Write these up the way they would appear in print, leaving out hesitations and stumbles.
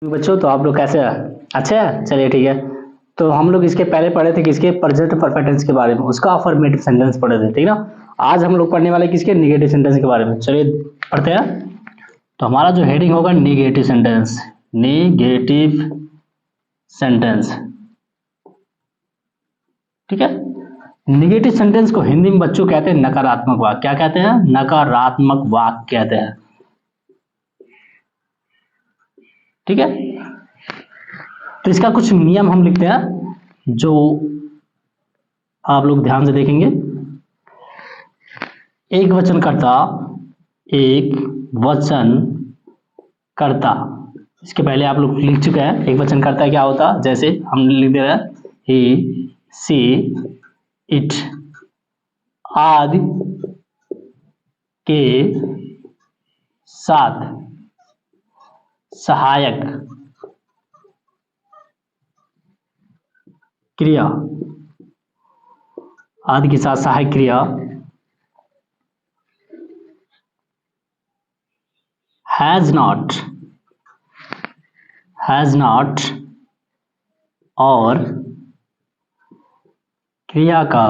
बच्चों, तो आप लोग कैसे हैं? अच्छे हैं, चलिए ठीक है। तो हम लोग इसके पहले पढ़े थे किसके, प्रेजेंट परफेक्ट टेंस के बारे में, उसका अफर्मेटिव सेंटेंस पढ़े थे, ठीक ना। आज हम लोग पढ़ने वाले किसके, निगेटिव सेंटेंस के बारे में। चलिए पढ़ते हैं। तो हमारा जो हेडिंग होगा निगेटिव सेंटेंस, निगेटिव सेंटेंस, ठीक है। निगेटिव सेंटेंस को हिंदी में बच्चों कहते हैं नकारात्मक वाक्य। क्या कहते हैं? नकारात्मक वाक्य कहते हैं, ठीक है। तो इसका कुछ नियम हम लिखते हैं जो आप लोग ध्यान से देखेंगे। एक वचन कर्ता, एक वचन कर्ता, इसके पहले आप लोग लिख चुके हैं। एक वचन कर्ता क्या होता, जैसे हम लिख दे रहे हैं ही, सी, इट आदि के साथ सहायक क्रिया, आदि के साथ सहायक क्रिया हैज नॉट और क्रिया का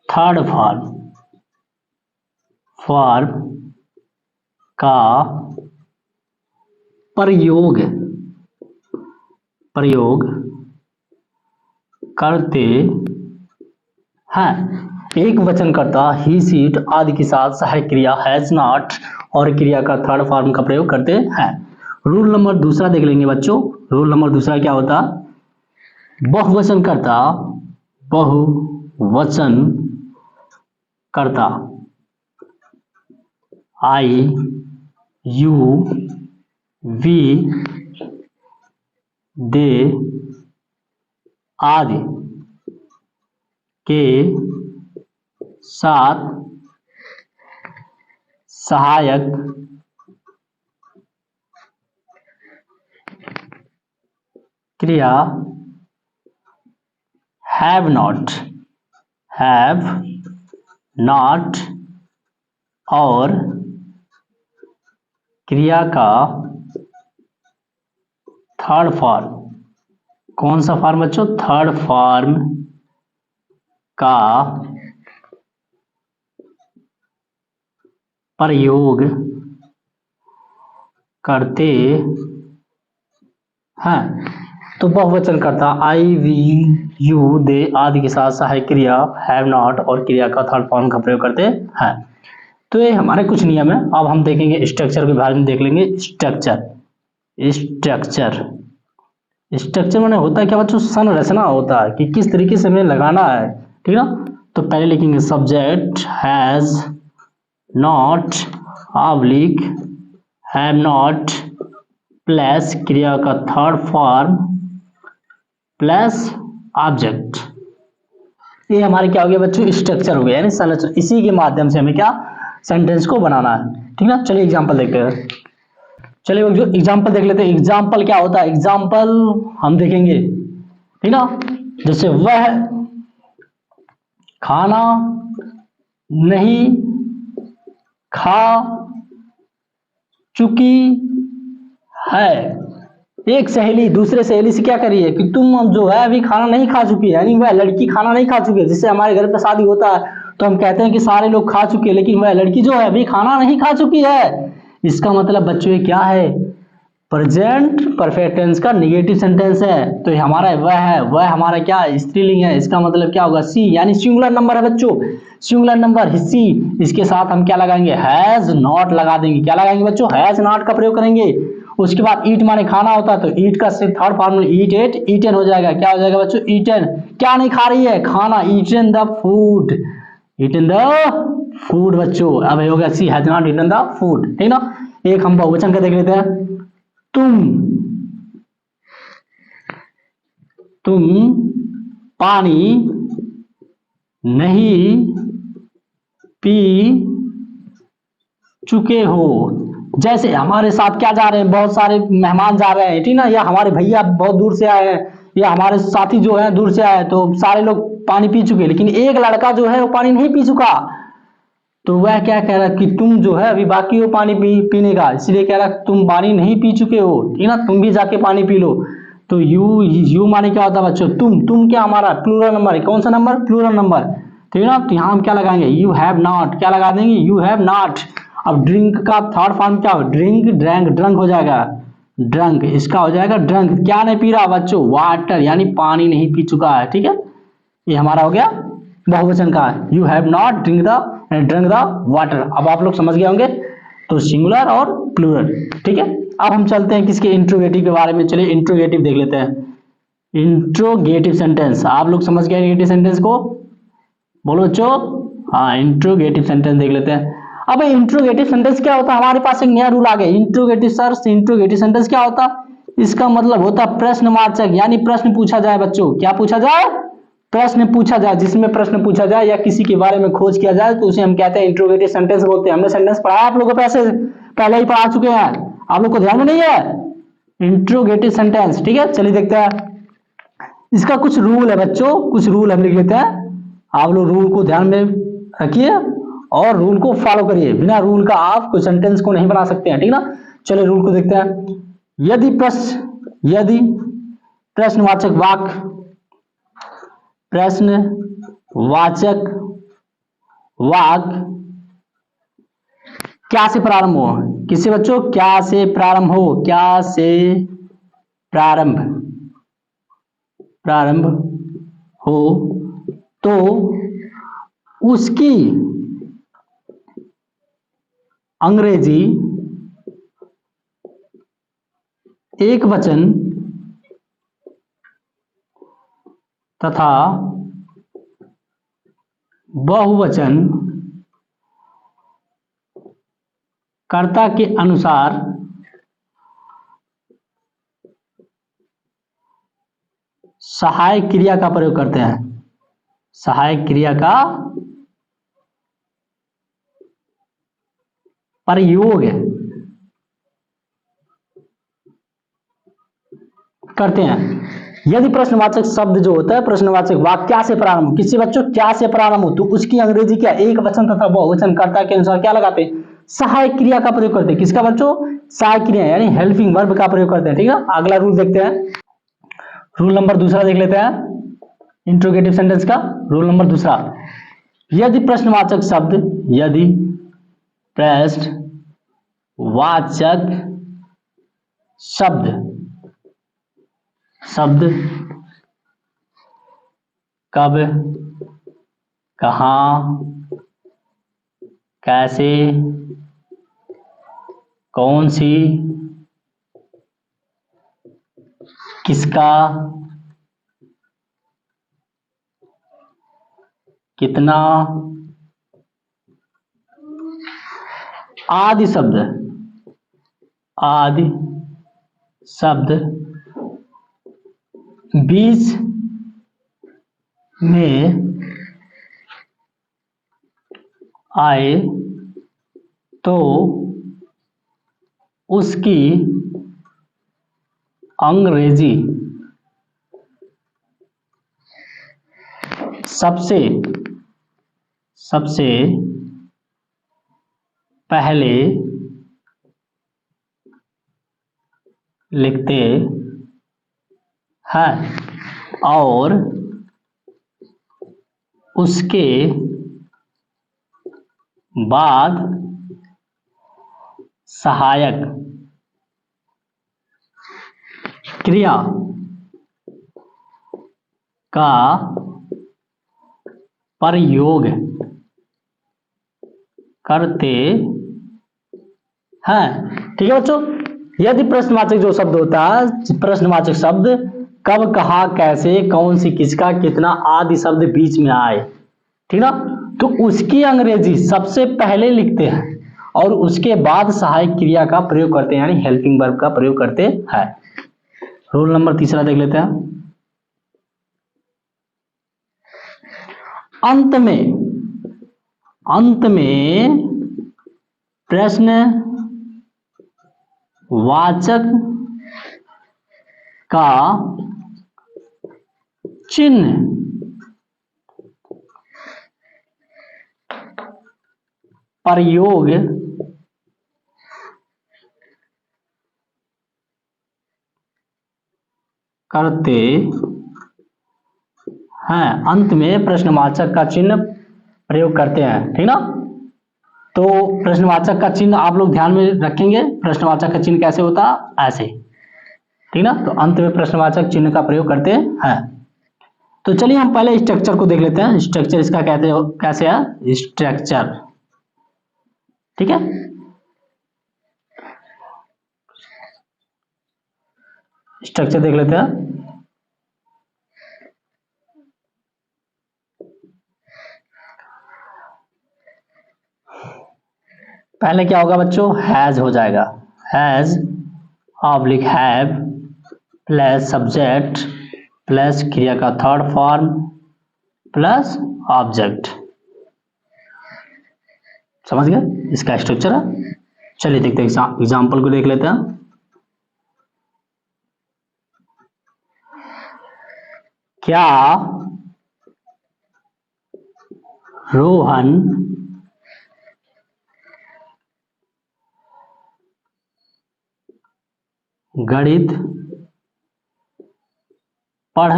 थर्ड फॉर्म का प्रयोग करते हैं। एक वचन कर्ता ही, सी, इट आदि के साथ सहायक क्रिया हैज नॉट और क्रिया का थर्ड फॉर्म का प्रयोग करते हैं। रूल नंबर दूसरा देख लेंगे बच्चों। रूल नंबर दूसरा क्या होता, बहुवचन कर्ता आई, यू, वी, दे आदि के साथ सहायक क्रिया हैव नॉट और क्रिया का थर्ड फॉर्म, कौन सा फॉर्म बच्चों? थर्ड फॉर्म का प्रयोग करते हैं। तो बहुवचन करता आई, वी, यू, दे आदि के साथ सहायक क्रिया हैव नॉट और क्रिया का थर्ड फॉर्म का प्रयोग करते हैं। तो ये हमारे कुछ नियम है। अब हम देखेंगे स्ट्रक्चर के बारे में, देख लेंगे स्ट्रक्चर माने होता है क्या बच्चों? संरचना होता है कि किस तरीके से हमें लगाना है, ठीक ना। तो पहले लिखेंगे subject has not oblique have not plus क्रिया का थर्ड फॉर्म प्लस ऑब्जेक्ट। ये हमारे क्या हो गया बच्चों? स्ट्रक्चर हो गया, यानी संरचना। इसी के माध्यम से हमें क्या, सेंटेंस को बनाना है, ठीक ना। चलिए एग्जांपल देखते हैं। चलिए जो एग्जांपल देख लेते हैं। एग्जांपल क्या होता है? एग्जांपल हम देखेंगे, ठीक ना। जैसे वह खाना नहीं खा चुकी है। एक सहेली दूसरे सहेली से क्या करिए कि तुम जो है अभी खाना नहीं खा चुकी है, यानी वह लड़की खाना नहीं खा चुकी है। जिससे हमारे घर पे शादी होता है तो हम कहते हैं कि सारे लोग खा चुके हैं, लेकिन वह लड़की जो है अभी खाना नहीं खा चुकी है। इसका मतलब बच्चों ये क्या है? प्रेजेंट परफेक्ट टेंस का निगेटिव सेंटेंस है। तो ये हमारा वह है, वह हमारा क्या, स्त्रीलिंग है। इसका मतलब क्या होगा? सी, यानी सिंगुलर नंबर है बच्चों, सिंगुलर नंबर सी। इसके साथ हम क्या लगाएंगे? हैज नॉट लगा देंगे। क्या लगाएंगे बच्चों? हैज नॉट का प्रयोग करेंगे। उसके बाद ईट माने खाना होता है, तो ईट का थर्ड फॉर्मूला ईट एट, ईटन हो जाएगा। क्या हो जाएगा बच्चों? ईटन। क्या नहीं खा रही है? खाना। Eaten the food, eaten the food बच्चों। अब हो गया she has not eaten the food, ठीक ना। एक हम बहुवचन का देख लेते हैं। तुम पानी नहीं पी चुके हो। जैसे हमारे साथ क्या जा रहे हैं, बहुत सारे मेहमान जा रहे हैं, ठीक ना, या हमारे भैया बहुत दूर से आए हैं, या हमारे साथी जो है दूर से आए हैं, तो सारे लोग पानी पी चुके हैं, लेकिन एक लड़का जो है वो पानी नहीं पी चुका। तो वह क्या कह रहा है कि तुम जो है अभी बाकी हो पानी पीने का, इसलिए कह रहा है तुम पानी नहीं पी चुके हो, ठीक ना, तुम भी जाके पानी पी लो। तो यू माने क्या होता है बच्चों, तुम क्या हमारा प्लूरल नंबर है, कौन सा नंबर, प्लूरल नंबर, ठीक है ना। तो यहाँ हम क्या लगाएंगे, यू हैव नॉट, क्या लगा देंगे, यू हैव नॉट। अब ड्रिंक का थर्ड फॉर्म क्या हो, ड्रिंक, ड्रैंक, ड्रंक हो जाएगा, ड्रंक, इसका हो जाएगा ड्रंक, क्या नहीं पी रहा बच्चों, वाटर, यानी पानी नहीं पी चुका है, ठीक है। ये हमारा हो गया बहुवचन का, you have not drink the water. अब आप लोग समझ गए होंगे, तो सिंगुलर और प्लूरल, ठीक है। अब हम चलते हैं किसके, इंट्रोगेटिव के बारे में। चलिए इंट्रोगेटिव देख लेते हैं। इंट्रोगेटिव सेंटेंस, आप लोग समझ गए इंट्रोगेटिव सेंटेंस को, बोलो बच्चों। हाँ, इंट्रोगेटिव सेंटेंस देख लेते हैं। अब इंट्रोगेटिव सेंटेंस क्या होता है, हमारे पास एक नया रूल आ गया, इंट्रोगेटिव सर, इंट्रोगेटिव सेंटेंस क्या होता है, इसका मतलब होता है प्रश्नवाचक, यानी प्रश्न पूछा जाए बच्चों, क्या पूछा जाए, प्रश्न पूछा जाए, जिसमें प्रश्न पूछा जाए या किसी के बारे में खोज किया जाए तो उसे हम कहते हैं इंट्रोगेटिव सेंटेंस बोलते हैं। हमने सेंटेंस पढ़ा आप लोगों को, पैसे पहले ही पढ़ा चुके हैं, आप लोग को ध्यान में नहीं है, इंट्रोगेटिव सेंटेंस, ठीक है। चलिए देखते हैं, इसका कुछ रूल है बच्चों, कुछ रूल हम लिख लेते हैं, आप लोग रूल को ध्यान में रखिए और रूल को फॉलो करिए, बिना रूल का आप कोई सेंटेंस को नहीं बना सकते हैं, ठीक ना। चलिए रूल को देखते हैं। यदि प्रश्नवाचक वाक्य, प्रश्नवाचक वाक्य क्या से प्रारंभ हो, किससे बच्चों, क्या से प्रारंभ हो, क्या से प्रारंभ प्रारंभ हो, तो उसकी अंग्रेजी एक वचन तथा बहुवचन कर्ता के अनुसार सहायक क्रिया का प्रयोग करते हैं, सहायक क्रिया का प्रयोग करते हैं। यदि प्रश्नवाचक शब्द जो होता है, प्रश्नवाचक वाक्य क्या से प्रारंभ, किसी बच्चों क्या से प्रारंभ हो, तो उसकी अंग्रेजी क्या, एक वचन तथा बहुवचन कर्ता के अनुसार क्या लगाते हैं, सहायक क्रिया का प्रयोग करते हैं। किसका बच्चों, सहायक क्रिया, यानी हेल्पिंग वर्ब का प्रयोग करते हैं, ठीक है। अगला रूल देखते हैं, रूल नंबर दूसरा देख लेते हैं इंट्रोगेटिव सेंटेंस का। रूल नंबर दूसरा, यदि प्रश्नवाचक शब्द, यदि प्रश्नवाचक शब्द कब, कहाँ, कैसे, कौन सी, किसका, कितना आदि शब्द बीच में आए तो उसकी अंग्रेजी सबसे पहले लिखते हैं और उसके बाद सहायक क्रिया का प्रयोग करते हैं, ठीक है बच्चों। यदि प्रश्नवाचक जो शब्द होता है, प्रश्नवाचक शब्द कब, कहाँ, कैसे, कौन सी, किसका, कितना आदि शब्द बीच में आए, ठीक ना, तो उसकी अंग्रेजी सबसे पहले लिखते हैं और उसके बाद सहायक क्रिया का प्रयोग करते हैं, यानी हेल्पिंग वर्ब का प्रयोग करते हैं। रूल नंबर तीसरा देख लेते हैं। अंत में प्रश्नवाचक का चिन्ह प्रयोग करते हैं, अंत में प्रश्नवाचक का चिन्ह प्रयोग करते हैं, ठीक ना। तो प्रश्नवाचक का चिन्ह आप लोग ध्यान में रखेंगे, प्रश्नवाचक का चिन्ह कैसे होता है, ऐसे, ठीक ना। तो अंत में प्रश्नवाचक चिन्ह का प्रयोग करते हैं। तो चलिए हम पहले स्ट्रक्चर को देख लेते हैं, स्ट्रक्चर इसका कहते हो कैसे है, स्ट्रक्चर, ठीक है। स्ट्रक्चर देख लेते हैं। पहले क्या होगा बच्चों, हैज हो जाएगा, has oblique have plus subject plus क्रिया का थर्ड फॉर्म प्लस ऑब्जेक्ट, समझ गए, इसका स्ट्रक्चर है। चलिए देखते हैं, एग्जाम्पल को देख लेते हैं। क्या रोहन गणित पढ़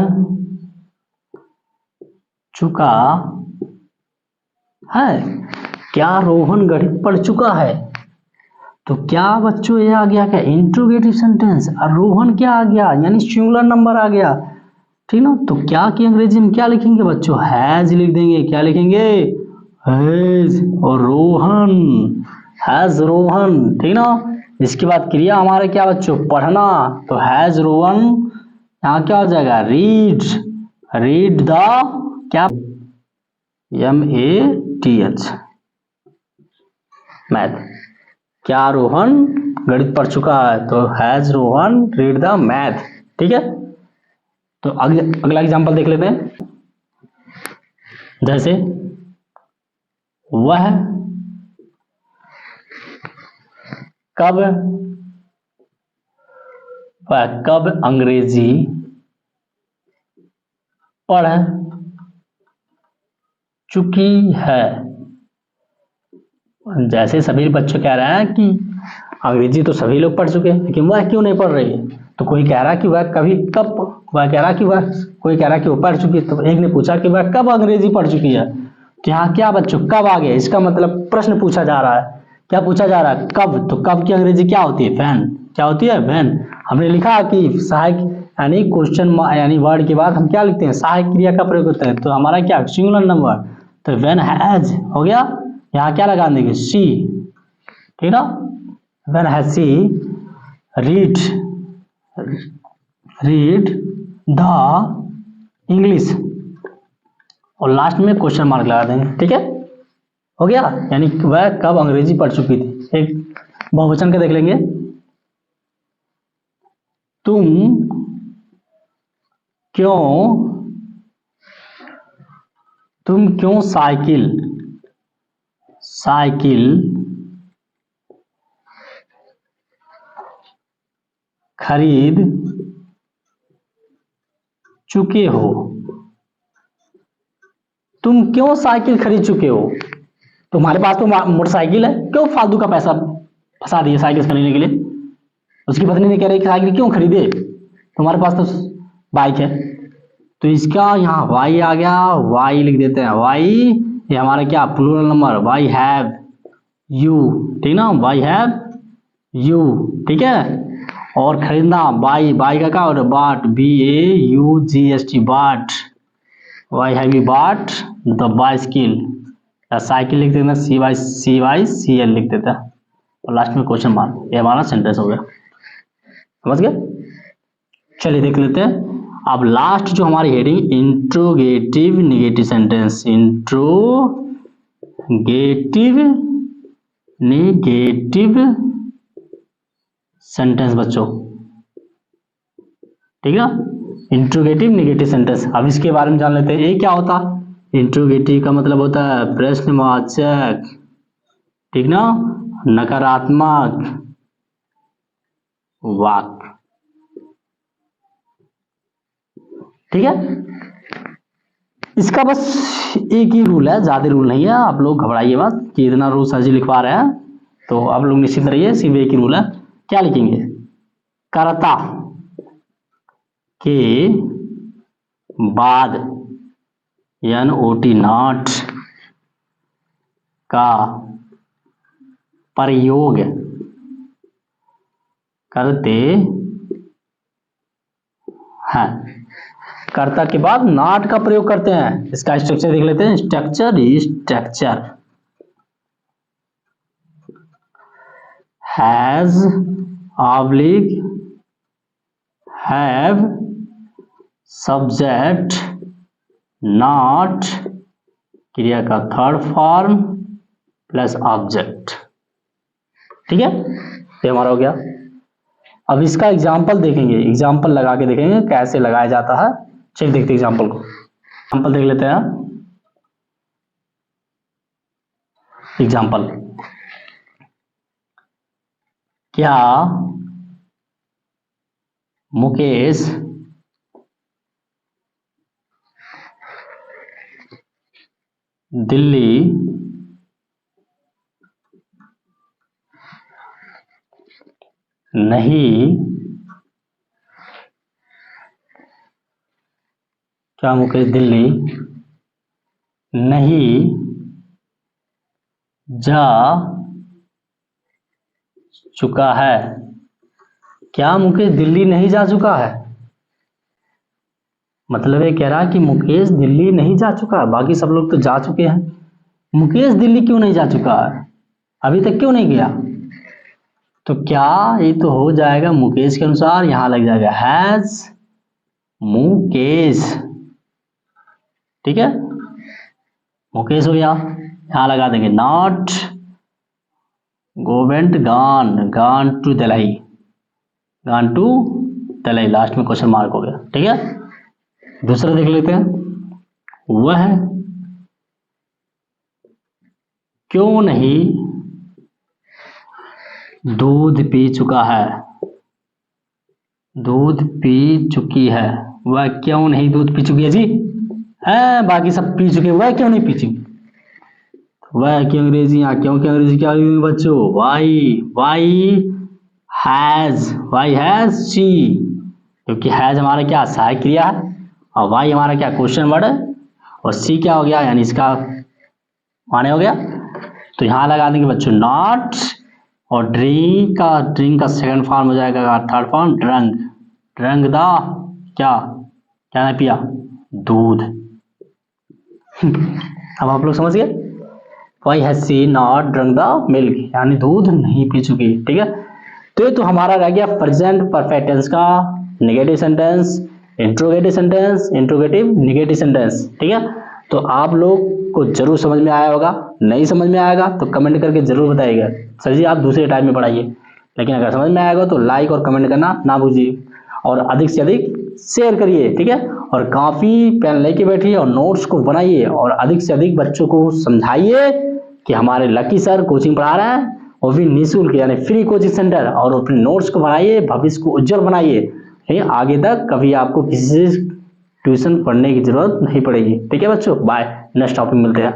चुका है? क्या रोहन गणित पढ़ चुका है? तो क्या बच्चों ये आ गया क्या, इंट्रोगेटिव सेंटेंस, और रोहन क्या आ गया, यानी सिंगुलर नंबर आ गया, ठीक ना। तो क्या की अंग्रेजी में क्या लिखेंगे बच्चों, हैज लिख देंगे, क्या लिखेंगे, हैज, और रोहन, हैज रोहन, ठीक ना। इसके बाद क्रिया हमारे क्या बच्चों, पढ़ना, तो हैज रोहन, यहाँ क्या हो जाएगा, रीड, रीड द क्या, MATH, मैथ। क्या रोहन गणित पढ़ चुका है, तो has Rohan read the math, ठीक है। तो अगला एग्जांपल देख लेते हैं। जैसे वह कब, वह कब अंग्रेजी पढ़ चुकी है। जैसे सभी बच्चे कह रहे हैं कि अंग्रेजी तो सभी लोग पढ़ चुके हैं, लेकिन वह क्यों नहीं पढ़ रही है। तो कोई कह रहा कि वह कभी कब, वह कह रहा कि वह, कोई कह रहा कि वो पढ़ चुकी है। तो एक ने पूछा कि वह कब अंग्रेजी पढ़ चुकी है। तो यहाँ क्या बच्चों, कब आ गया, इसका मतलब प्रश्न पूछा जा रहा है। क्या पूछा जा रहा है, कब। तो कब की अंग्रेजी क्या होती है, व्हेन, क्या होती है, व्हेन। हमने लिखा कि सहायक यानी क्वेश्चन यानी वर्ड के बाद हम क्या लिखते हैं, सहायक क्रिया का प्रयोग होता है। तो हमारा क्या, सिंगुलर नंबर, तो व्हेन हैज हो गया, यहाँ क्या लगा देंगे, सी, ठीक ना। When has she read, read the English, और लास्ट में क्वेश्चन मार्क लगा देंगे, ठीक है, हो गया। यानी वह कब अंग्रेजी पढ़ चुकी थी। एक बहुवचन का देख लेंगे, तुम क्यों, तुम क्यों साइकिल, साइकिल खरीद चुके हो। तुम क्यों साइकिल खरीद चुके हो, तुम्हारे पास तो मोटरसाइकिल है, क्यों फालतू का पैसा फंसा दिए साइकिल खरीदने के लिए। उसकी पत्नी ने कह रही कि साइकिल क्यों खरीदे, तुम्हारे पास तो बाइक है। तो इसका यहाँ वाई आ गया, वाई लिख देते हैं, वाई, ये हमारा क्या, plural number, why have you, ठीक ना, वाई हैव यू, ठीक है। और खरीदना, बाई, बाई का क्या, और बाट, BAUGST, बाट, वाई हैव यू बाट द बाइसिकल, या साइकिल लिख देते हैं, CYCL लिख देते हैं, और लास्ट में क्वेश्चन मार्क, ये हमारा सेंटेंस हो गया, समझ गए। चलिए देख लेते हैं अब लास्ट जो हमारी heading, interrogative negative sentence, interrogative negative sentence बच्चों, ठीक है, इंट्रोगेटिव निगेटिव सेंटेंस। अब इसके बारे में जान लेते हैं, ये क्या होता है। इंट्रोगेटिव का मतलब होता है प्रश्नवाचक, ठीक ना, नकारात्मक वाक्य, ठीक है। इसका बस एक ही रूल है, ज्यादा रूल नहीं है, आप लोग घबराइए मत कि इतना रूल सर जी लिखवा रहे हैं, तो आप लोग निश्चित रहिए, सिर्फ एक ही रूल है। क्या लिखेंगे? कर्ता के बाद NOT नॉट का प्रयोग करते हैं। कर्ता के बाद नॉट का प्रयोग करते हैं। इसका स्ट्रक्चर देख लेते हैं। Structure has oblique have subject not क्रिया का थर्ड फॉर्म प्लस ऑब्जेक्ट। ठीक है, ये हमारा हो गया। अब इसका एग्जाम्पल देखेंगे, एग्जाम्पल लगा के देखेंगे कैसे लगाया जाता है। चलिए देखते हैं एग्जाम्पल को। एग्जाम्पल देख लेते हैं। एग्जाम्पल, क्या मुकेश दिल्ली नहीं जा चुका है? क्या मुकेश दिल्ली नहीं जा चुका है? मतलब ये कह रहा है कि मुकेश दिल्ली नहीं जा चुका है, बाकी सब लोग तो जा चुके हैं। मुकेश दिल्ली क्यों नहीं जा चुका है? अभी तक क्यों नहीं गया? तो क्या ये तो हो जाएगा मुकेश के अनुसार, यहां लग जाएगा हैज मुकेश। ठीक है, मुकेश हो गया, यहां लगा देंगे not go went gone to Delhi, last में क्वेश्चन मार्क हो गया। ठीक है, दूसरा देख लेते हैं। वह क्यों नहीं दूध पी चुका है? दूध पी चुकी है। वह क्यों नहीं दूध पी चुकी है जी? है, बाकी सब पी चुके, वह क्यों नहीं पी चुकी? वह क्यों अंग्रेजी, यहाँ क्यों अंग्रेजी क्या बच्चों? वाई हैज शी, क्योंकि हैज हमारा क्या सहायक क्रिया है, और वाई हमारा क्या क्वेश्चन वर्ड है, और सी क्या हो गया, यानी इसका माने हो गया। तो यहां लगा देंगे बच्चों नॉट, और ड्रिंक का सेकंड फॉर्म हो जाएगा, थर्ड फॉर्म ड्रंक द क्या नहीं पिया? दूध। अब आप लोग समझ गए, why has she not drunk the milk, यानी दूध नहीं पी चुकी। ठीक है, तो ये तो हमारा रह गया प्रेजेंट परफेक्ट टेंस का negative sentence, interrogative sentence, interrogative negative sentence. ठीक है, तो आप लोग को जरूर समझ में आया होगा। नहीं समझ में आएगा तो कमेंट करके जरूर बताइएगा, सर जी आप दूसरे टाइम में पढ़ाइए। लेकिन अगर समझ में आएगा तो लाइक और कमेंट करना ना भूलिए, और अधिक से अधिक शेयर करिए। ठीक है, और कॉपी पेन लेके बैठिए और नोट्स को बनाइए, और अधिक से अधिक बच्चों को समझाइए कि हमारे लकी सर कोचिंग पढ़ा रहे हैं, वो भी निःशुल्क यानी फ्री कोचिंग सेंटर, और अपने नोट्स को बनाइए, भविष्य को उज्जवल बनाइए। आगे तक कभी आपको किसी से ट्यूशन पढ़ने की जरूरत नहीं पड़ेगी। ठीक है बच्चों, बाय, नेक्स्ट टॉपिक मिलते हैं।